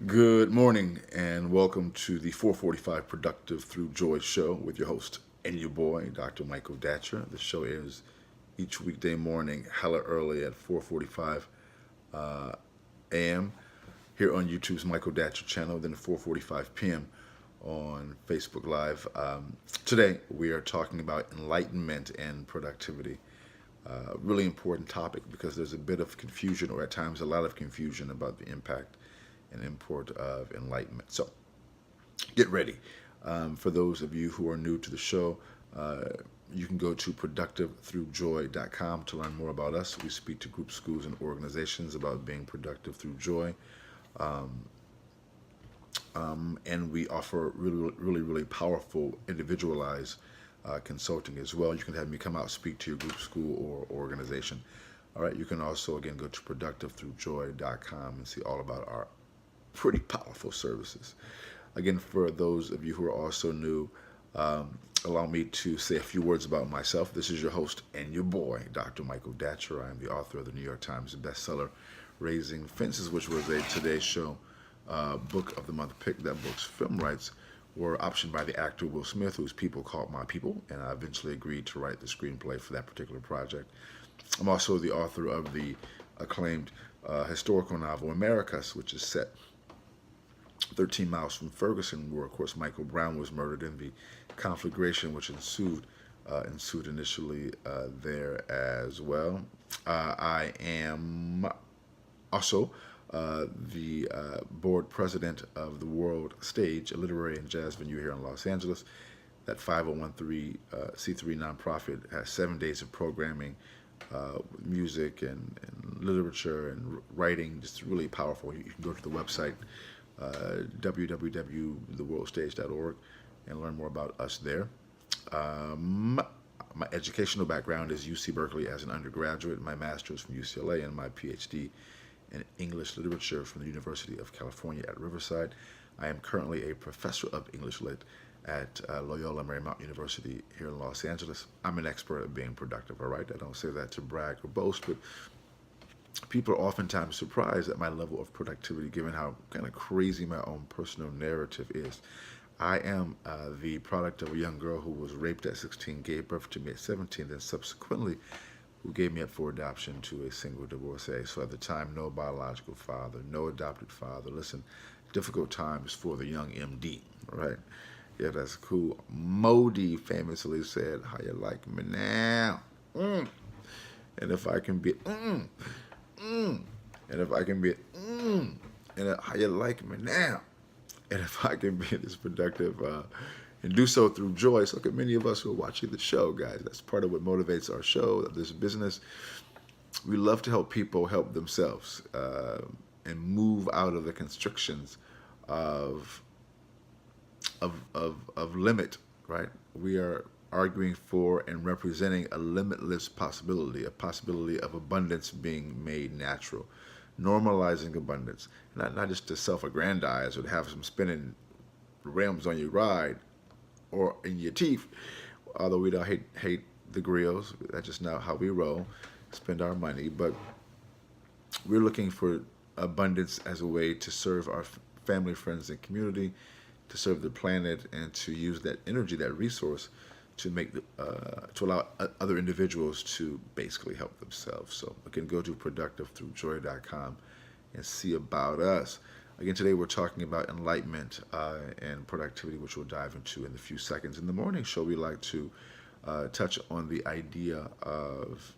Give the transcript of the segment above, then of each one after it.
Good morning and welcome to the 445 Productive Through Joy show with your host and your boy, Dr. Michael Datcher. The show airs each weekday morning, hella early at 4:45 a.m. here on YouTube's Michael Datcher channel, then at 4:45 p.m. on Facebook Live. Today we are talking about enlightenment and productivity. Really important topic because there's a bit of confusion, or at times a lot of confusion, about the impact and import of enlightenment. So get ready. For those of you who are new to the show, uh, you can go to productivethroughjoy.com to learn more about us. We speak to groups, schools, and organizations about being productive through joy. And we offer really powerful individualized consulting as well. You can have me come out, speak to your group, school, or organization. All right. You can also, again, go to productivethroughjoy.com and see all about our pretty powerful services. Again, for those of you who are also new, allow me to say a few words about myself. This is your host and your boy, Dr. Michael Datcher. I am the author of the New York Times bestseller, Raising Fences, which was a Today Show Book of the Month pick. That book's film rights were optioned by the actor Will Smith, whose people called my people, and I eventually agreed to write the screenplay for that particular project. I'm also the author of the acclaimed historical novel Americus, which is set 13 miles from Ferguson, where, of course, Michael Brown was murdered in the conflagration which ensued initially there as well. I am also the board president of the World Stage, a literary and jazz venue here in Los Angeles. That 501c3 nonprofit has 7 days of programming, music and literature and writing, just really powerful. You can go to the website www.theworldstage.org and learn more about us there. My educational background is UC Berkeley as an undergraduate, my master's from UCLA, and my PhD in English literature from the University of California at Riverside. I am currently a professor of English lit at Loyola Marymount University here in Los Angeles. I'm an expert at being productive, all right? I don't say that to brag or boast, but people are oftentimes surprised at my level of productivity given how kind of crazy my own personal narrative is. I am the product of a young girl who was raped at 16, gave birth to me at 17, then subsequently who gave me up for adoption to a single divorcee. So at the time, no biological father, no adopted father. Listen, difficult times for the young MD, right? Yeah, that's cool. Modi famously said, "How you like me now?" And if I can be, mm, and if I can be, and how you like me now, and if I can be this productive and do so through joy. So look at many of us who are watching the show, guys. That's part of what motivates our show, this business. We love to help people help themselves and move out of the constrictions of of limit, right? We are arguing for and representing a limitless possibility, a possibility of abundance being made natural, normalizing abundance, not just to self-aggrandize or to have some spinning rims on your ride or in your teeth. Although we don't hate the grills, that's just not how we roll. Spend our money, but we're looking for abundance as a way to serve our family, friends, and community, to serve the planet, and to use that energy, that resource, to to allow other individuals to basically help themselves. So again, go to productivethroughjoy.com and see about us. Again, today we're talking about enlightenment and productivity, which we'll dive into in a few seconds. In the morning show, we like to touch on the idea of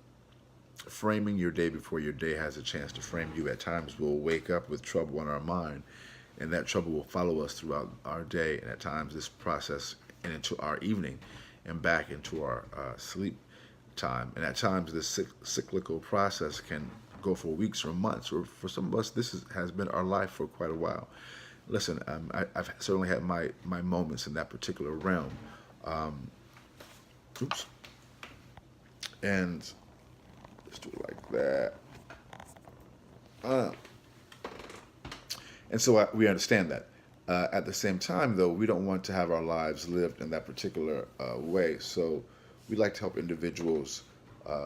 framing your day before your day has a chance to frame you. At times, we'll wake up with trouble in our mind, and that trouble will follow us throughout our day, and at times this process and into our evening and back into our sleep time. And at times this cyclical process can go for weeks or months, or for some of us has been our life for quite a while. Listen, I've certainly had my moments in that particular realm. Um, oops. And let's do it like that. Uh, And so we understand that. At the same time, though, we don't want to have our lives lived in that particular way. So we like to help individuals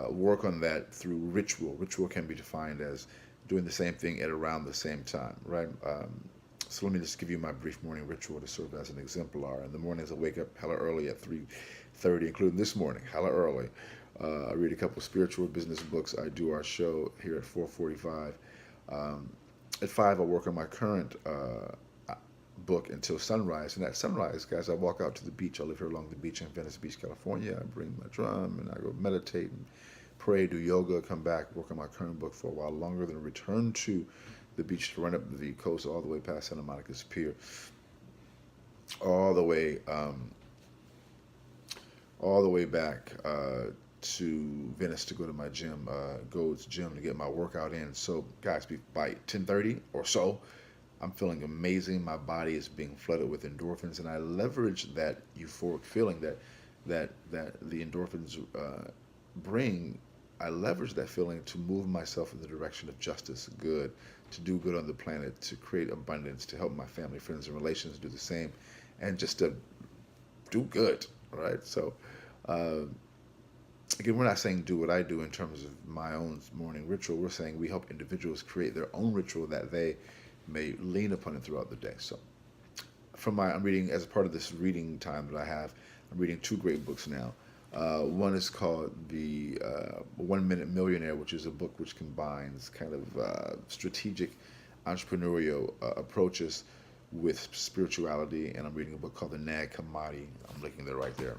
work on that through ritual. Ritual can be defined as doing the same thing at around the same time, right? So let me just give you my brief morning ritual to serve as an exemplar. In the mornings, I wake up hella early at 3:30, including this morning, hella early. I read a couple spiritual business books. I do our show here at 4:45. Um, at 5, I work on my current book until sunrise. And at sunrise, guys, I walk out to the beach. I live here along the beach in Venice Beach, California. I bring my drum and I go meditate and pray, do yoga, come back, work on my current book for a while longer, then return to the beach to run up the coast all the way past Santa Monica's Pier, all the way, back to Venice to go to my gym, Gold's Gym, to get my workout in. So, guys, by 10:30 or so, I'm feeling amazing. My body is being flooded with endorphins, and I leverage that euphoric feeling that the endorphins bring. I leverage that feeling to move myself in the direction of justice, good, to do good on the planet, to create abundance, to help my family, friends, and relations do the same, and just to do good, right? So, uh, again, we're not saying do what I do in terms of my own morning ritual. We're saying we help individuals create their own ritual that they may lean upon it throughout the day. So, I'm reading, as a part of this reading time that I have, I'm reading two great books now. One is called The 1 Minute Millionaire, which is a book which combines kind of strategic entrepreneurial approaches with spirituality. And I'm reading a book called The Nag Hammadi. I'm linking there right there.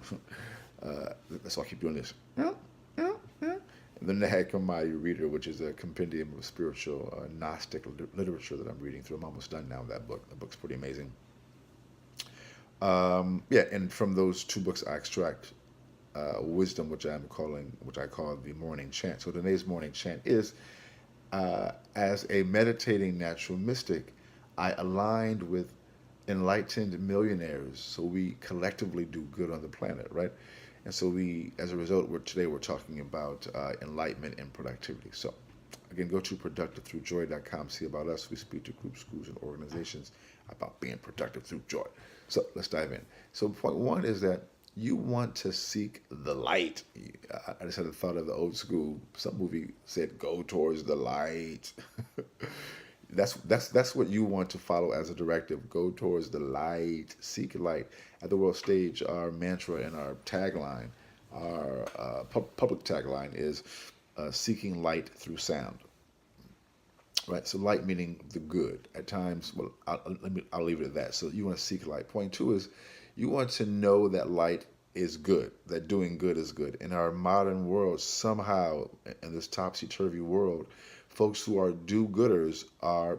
That's why I keep doing this. The Nag Hammadi Reader, which is a compendium of spiritual Gnostic literature that I'm reading through. I'm almost done now with that book. The book's pretty amazing. Yeah, and from those two books, I extract wisdom, which I call the morning chant. So today's morning chant is, as a meditating natural mystic, I aligned with enlightened millionaires, so we collectively do good on the planet, right? And so as a result, today we're talking about enlightenment and productivity. So again, go to productivethroughjoy.com, see about us. We speak to groups, schools, and organizations about being productive through joy. So let's dive in. So point one is that you want to seek the light. I just had a thought of the old school. Some movie said, "Go towards the light." That's what you want to follow as a directive. Go towards the light. Seek light. At the world stage, our mantra and our tagline, our public tagline is seeking light through sound. Right. So light meaning the good. At times, well, I'll leave it at that. So you want to seek light. Point two is you want to know that light is good, that doing good is good. In our modern world, somehow, in this topsy-turvy world, folks who are do-gooders are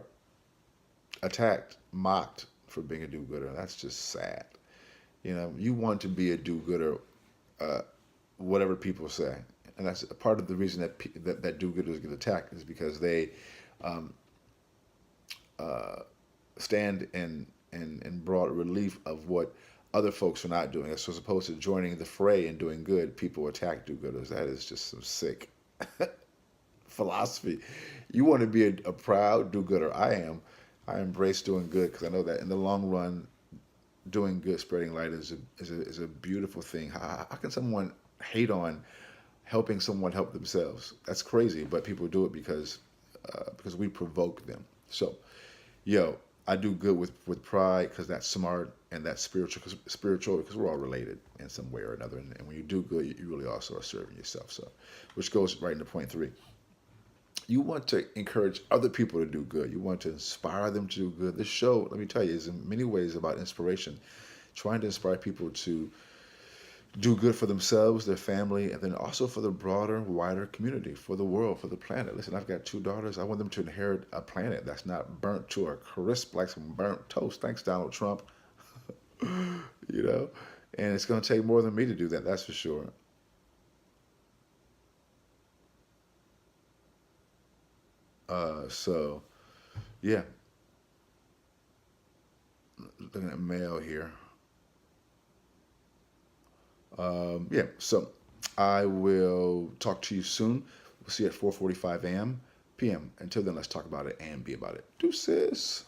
attacked, mocked for being a do-gooder. That's just sad. You want to be a do-gooder, whatever people say. And that's a part of the reason that do-gooders get attacked is because they stand in broad relief of what other folks are not doing. So as opposed to joining the fray and doing good, people attack do-gooders. That is just some sick philosophy. You want to be a proud do-gooder. I am. I embrace doing good because I know that in the long run, doing good, spreading light is a beautiful thing. How can someone hate on helping someone help themselves? That's crazy, but people do it because we provoke them. So, I do good with pride because that's smart and that's spiritual because we're all related in some way or another. And when you do good, you really also are serving yourself. So, which goes right into point three. You want to encourage other people to do good. You want to inspire them to do good. This show, let me tell you, is in many ways about inspiration, trying to inspire people to do good for themselves, their family, and then also for the broader, wider community, for the world, for the planet. Listen, I've got two daughters. I want them to inherit a planet that's not burnt to a crisp like some burnt toast. Thanks, Donald Trump. And it's going to take more than me to do that, that's for sure. So, yeah, looking at mail here. Yeah, so I will talk to you soon. We'll see you at 4:45 a.m. p.m. Until then, let's talk about it and be about it. Deuces.